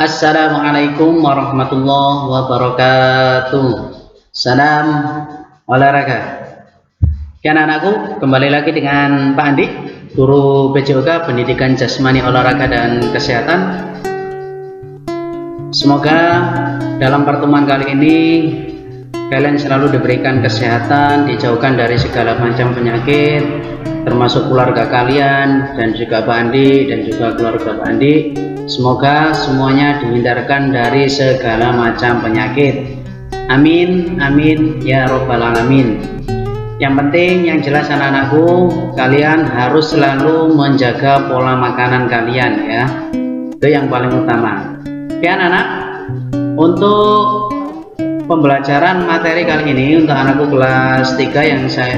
Assalamualaikum warahmatullahi wabarakatuh. Salam olahraga. Kian anakku, kembali lagi dengan Pak Andi, guru PJOK Pendidikan Jasmani Olahraga dan Kesehatan. Semoga dalam pertemuan kali ini kalian selalu diberikan kesehatan, dijauhkan dari segala macam penyakit, termasuk keluarga kalian dan juga Pak Andi dan juga keluarga Pak Andi. Semoga semuanya dihindarkan dari segala macam penyakit. Amin, amin ya robbal alamin. Yang penting, yang jelas anak-anakku, kalian harus selalu menjaga pola makanan kalian ya. Itu yang paling utama. Oke anak-anak, untuk pembelajaran materi kali ini untuk anakku kelas 3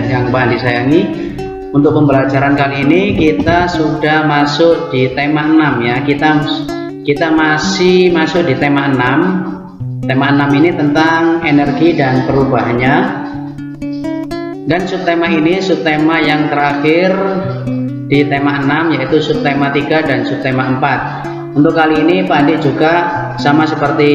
yang Pak Andi sayangi. Untuk pembelajaran kali ini kita sudah masuk di tema 6 ya. Kita masih masuk di tema 6. Tema 6 ini tentang energi dan perubahannya. Dan subtema ini subtema yang terakhir di tema 6, yaitu subtema 3 dan subtema 4. Untuk kali ini Pak Andi juga sama seperti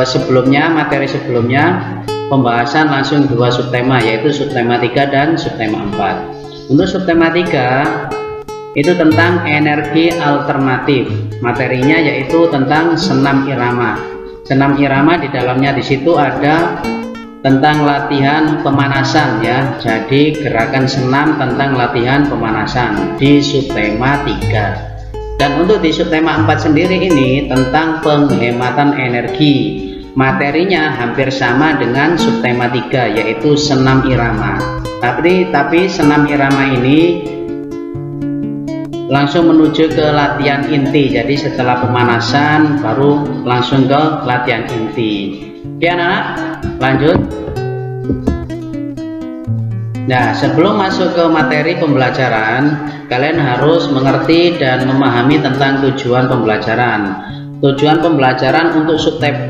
sebelumnya, materi sebelumnya, pembahasan langsung dua subtema, yaitu subtema 3 dan subtema 4. Untuk subtema 3 itu tentang energi alternatif. Materinya yaitu tentang senam irama. Senam irama di dalamnya di situ ada tentang latihan pemanasan ya. Jadi gerakan senam tentang latihan pemanasan di subtema 3. Dan untuk di subtema 4 sendiri ini tentang penghematan energi. Materinya hampir sama dengan subtema 3, yaitu senam irama. Tapi senam irama ini langsung menuju ke latihan inti. Jadi setelah pemanasan baru langsung ke latihan inti. Oke anak-anak, lanjut. Nah, sebelum masuk ke materi pembelajaran, kalian harus mengerti dan memahami tentang tujuan pembelajaran. Tujuan pembelajaran untuk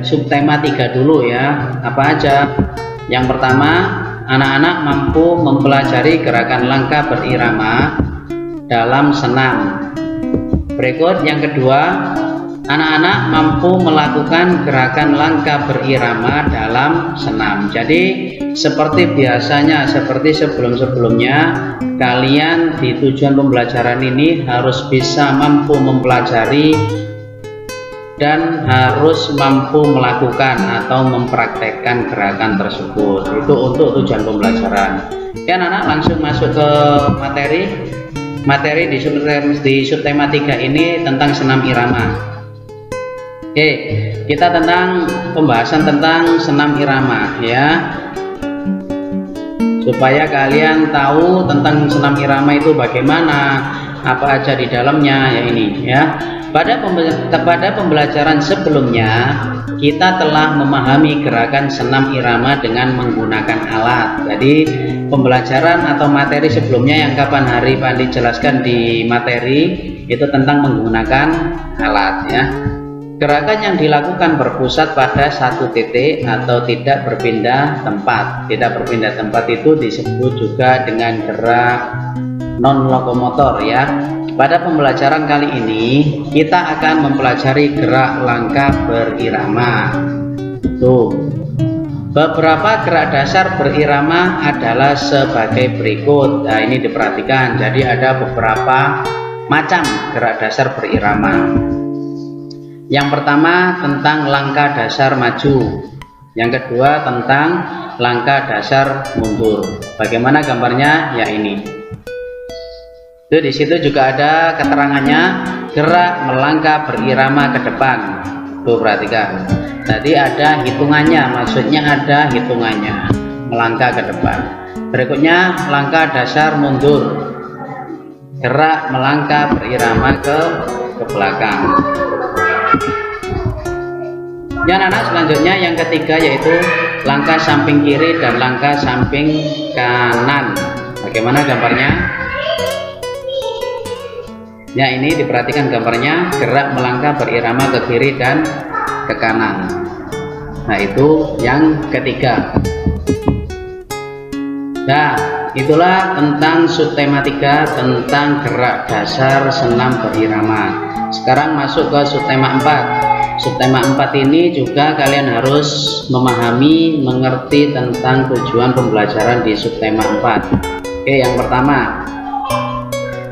subtema 3 dulu ya. Apa aja? Yang pertama, anak-anak mampu mempelajari gerakan langkah berirama dalam senam. Berikut yang kedua, anak-anak mampu melakukan gerakan langkah berirama dalam senam. Jadi seperti biasanya, seperti sebelum-sebelumnya, kalian di tujuan pembelajaran ini harus bisa mampu mempelajari dan harus mampu melakukan atau mempraktekkan gerakan tersebut. Itu untuk tujuan pembelajaran. Oke anak-anak, langsung masuk ke materi. Materi di subtema 3 ini tentang senam irama. Oke, kita tentang pembahasan tentang senam irama ya. Supaya kalian tahu tentang senam irama itu bagaimana, apa aja di dalamnya ya ini ya. Pada pembelajaran sebelumnya kita telah memahami gerakan senam irama dengan menggunakan alat. Jadi pembelajaran atau materi sebelumnya yang kapan hari Pak Andi jelaskan di materi itu tentang menggunakan alat ya. Gerakan yang dilakukan berpusat pada satu titik atau tidak berpindah tempat. Tidak berpindah tempat itu disebut juga dengan gerak non lokomotor ya. Pada pembelajaran kali ini kita akan mempelajari gerak langkah berirama. Tuh. Beberapa gerak dasar berirama adalah sebagai berikut. Nah, ini diperhatikan. Jadi ada beberapa macam gerak dasar berirama. Yang pertama tentang langkah dasar maju. Yang kedua tentang langkah dasar mundur. Bagaimana gambarnya? Ya ini. Itu di situ juga ada keterangannya, gerak melangkah berirama ke depan. Tuh perhatikan. Tadi ada hitungannya, maksudnya ada hitungannya. Melangkah ke depan. Berikutnya langkah dasar mundur. Gerak melangkah berirama ke belakang. Yang anak selanjutnya yang ketiga yaitu langkah samping kiri dan langkah samping kanan. Bagaimana gambarnya? Ya ini diperhatikan gambarnya, gerak melangkah berirama ke kiri dan ke kanan. Nah itu yang ketiga. Nah itulah tentang subtema 3 tentang gerak dasar senam berirama. Sekarang masuk ke subtema 4. subtema 4 ini juga kalian harus memahami, mengerti tentang tujuan pembelajaran di subtema 4. Oke, yang pertama,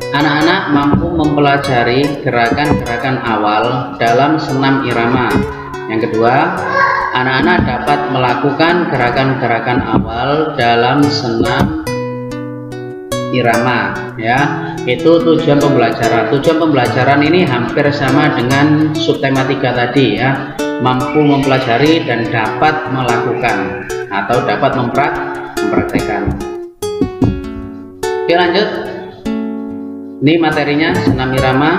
anak-anak mampu mempelajari gerakan-gerakan awal dalam senam irama. Yang kedua, anak-anak dapat melakukan gerakan-gerakan awal dalam senam irama, ya. Itu tujuan pembelajaran. Tujuan pembelajaran ini hampir sama dengan subtema 3 tadi, ya. Mampu mempelajari dan dapat melakukan atau dapat mempraktekkan. Oke, lanjut. Ini materinya senam irama.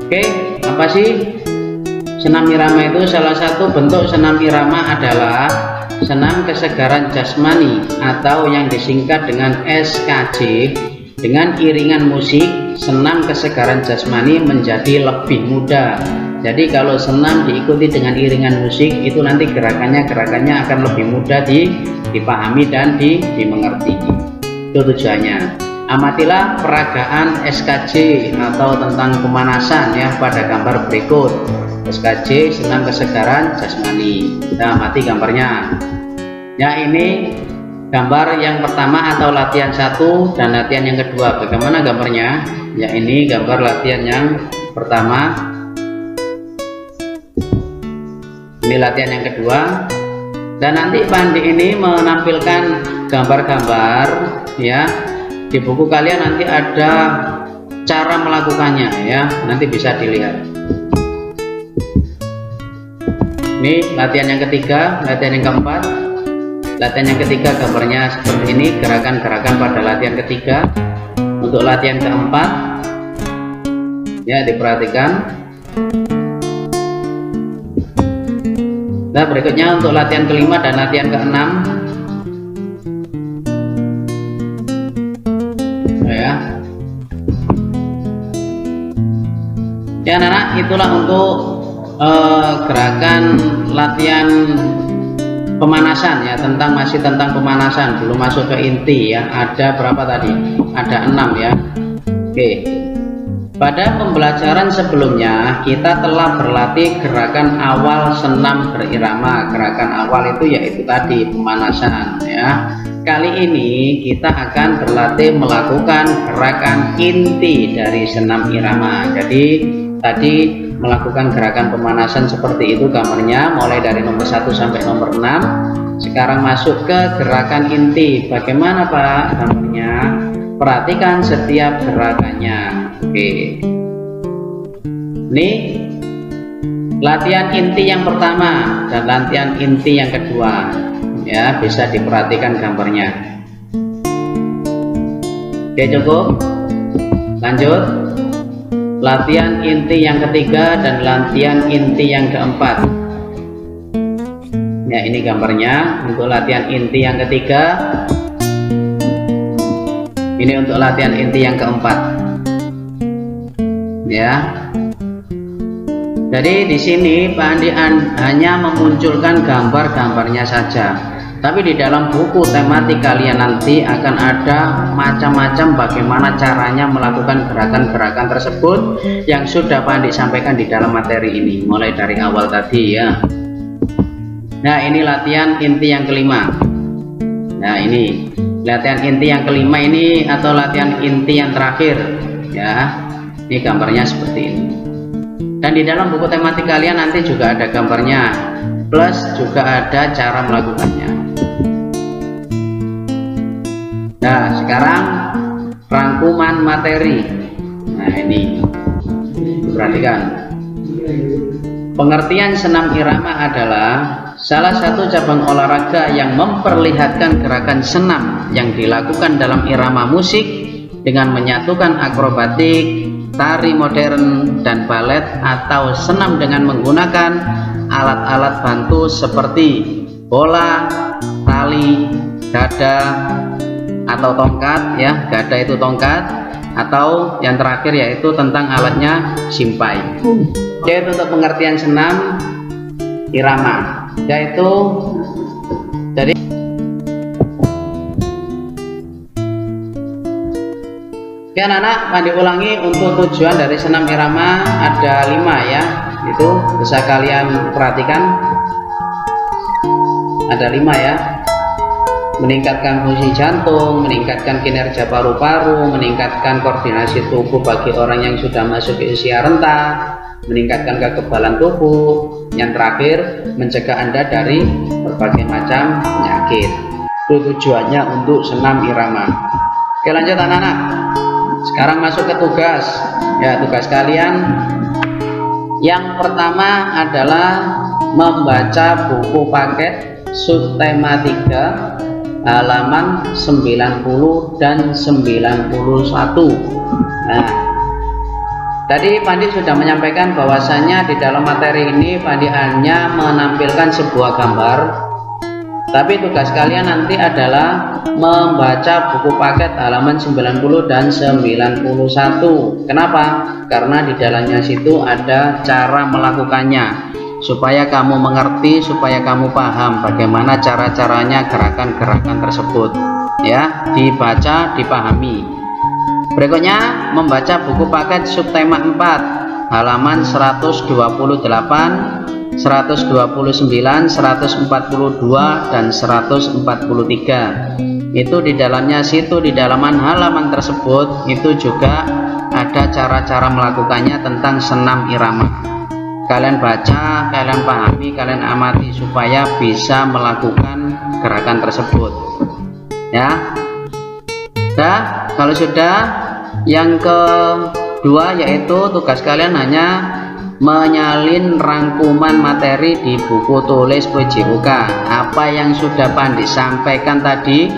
Oke, apa sih senam irama itu? Salah satu bentuk senam irama adalah senam kesegaran jasmani atau yang disingkat dengan SKJ. Dengan iringan musik, senam kesegaran jasmani menjadi lebih mudah. Jadi kalau senam diikuti dengan iringan musik, itu nanti gerakannya akan lebih mudah dipahami dan dimengerti. Itu tujuannya. Amatilah peragaan SKJ atau tentang pemanasan ya pada gambar berikut. SKJ senam kesegaran jasmani. Kita amati gambarnya. Ya, ini gambar yang pertama atau latihan 1 dan latihan yang kedua. Bagaimana gambarnya? Ya, ini gambar latihan yang pertama. Ini latihan yang kedua. Dan nanti Pak Andi ini menampilkan gambar-gambar ya. Di buku kalian nanti ada cara melakukannya ya. Nanti bisa dilihat. Ini latihan yang ketiga, latihan yang keempat. Latihan yang ketiga gambarnya seperti ini, gerakan-gerakan pada latihan ketiga. Untuk latihan keempat ya, diperhatikan. Nah, berikutnya untuk latihan kelima dan latihan keenam. Ya anak-anak, itulah untuk gerakan latihan pemanasan ya, masih tentang pemanasan, belum masuk ke inti ya. Ada berapa tadi? Ada 6 ya. Oke. Pada pembelajaran sebelumnya kita telah berlatih gerakan awal senam berirama. Gerakan awal itu yaitu tadi pemanasan ya. Kali ini kita akan berlatih melakukan gerakan inti dari senam irama. Jadi tadi melakukan gerakan pemanasan seperti itu gambarnya, mulai dari nomor 1 sampai nomor 6. Sekarang masuk ke gerakan inti. Bagaimana Pak gambarnya? Perhatikan setiap gerakannya. Oke. Ini latihan inti yang pertama dan latihan inti yang kedua. Ya, bisa diperhatikan gambarnya. Oke, cukup. Lanjut. Latihan inti yang ketiga dan latihan inti yang keempat. Ya, ini gambarnya untuk latihan inti yang ketiga. Ini untuk latihan inti yang keempat. Ya. Jadi di sini Pak Andi hanya memunculkan gambar-gambarnya saja. Tapi di dalam buku tematik kalian nanti akan ada macam-macam bagaimana caranya melakukan gerakan-gerakan tersebut yang sudah Pak Andi sampaikan di dalam materi ini, mulai dari awal tadi ya. Nah, ini latihan inti yang kelima. Nah, ini latihan inti yang kelima ini atau latihan inti yang terakhir ya. Ini gambarnya seperti ini. Dan di dalam buku tematik kalian nanti juga ada gambarnya, plus juga ada cara melakukannya. Nah, sekarang rangkuman materi. Nah, ini perhatikan. Pengertian senam irama adalah salah satu cabang olahraga yang memperlihatkan gerakan senam yang dilakukan dalam irama musik dengan menyatukan akrobatik, tari modern, dan balet, atau senam dengan menggunakan alat-alat bantu seperti bola, tali, gada, atau tongkat ya. Gada itu tongkat, atau yang terakhir yaitu tentang alatnya simpai. Yaitu untuk pengertian senam irama, yaitu jadi anak-anak, Andi ulangi untuk tujuan dari senam irama ada 5 ya. itu bisa kalian perhatikan, ada 5 ya. Meningkatkan fungsi jantung, meningkatkan kinerja paru-paru, meningkatkan koordinasi tubuh bagi orang yang sudah masuk ke usia renta, meningkatkan kekebalan tubuh, yang terakhir mencegah Anda dari berbagai macam penyakit. Itu tujuannya untuk senam irama. Oke, lanjut anak-anak, sekarang masuk ke tugas ya. Tugas kalian yang pertama adalah membaca buku paket subtema 3 halaman 90 dan 91. Nah, tadi Pandi sudah menyampaikan bahwasanya di dalam materi ini Pandi hanya menampilkan sebuah gambar, tapi tugas kalian nanti adalah membaca buku paket halaman 90 dan 91. Kenapa? Karena di dalamnya situ ada cara melakukannya, supaya kamu mengerti, supaya kamu paham bagaimana cara-caranya gerakan-gerakan tersebut ya, dibaca, dipahami. Berikutnya membaca buku paket subtema 4 halaman 128, 129, 142 dan 143. Itu di dalamnya situ, di halaman tersebut itu juga ada cara-cara melakukannya tentang senam irama. Kalian baca, kalian pahami, kalian amati supaya bisa melakukan gerakan tersebut ya. Nah, kalau sudah, yang kedua yaitu tugas kalian hanya menyalin rangkuman materi di buku tulis PJOK. Apa yang sudah Pandi sampaikan tadi,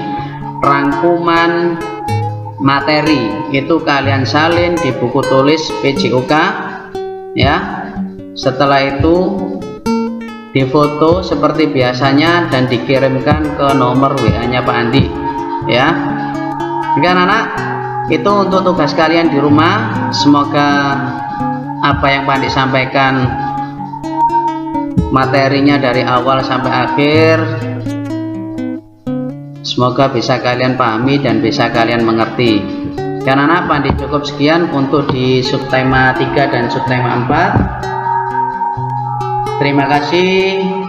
rangkuman materi itu kalian salin di buku tulis PJOK ya. Setelah itu difoto seperti biasanya dan dikirimkan ke nomor WA-nya Pak Andi ya. Oke anak-anak, itu untuk tugas kalian di rumah. Semoga apa yang Pak Andi sampaikan materinya dari awal sampai akhir, semoga bisa kalian pahami dan bisa kalian mengerti. Anak-anak, Pak Andi cukup sekian untuk di subtema 3 dan subtema 4. Terima kasih.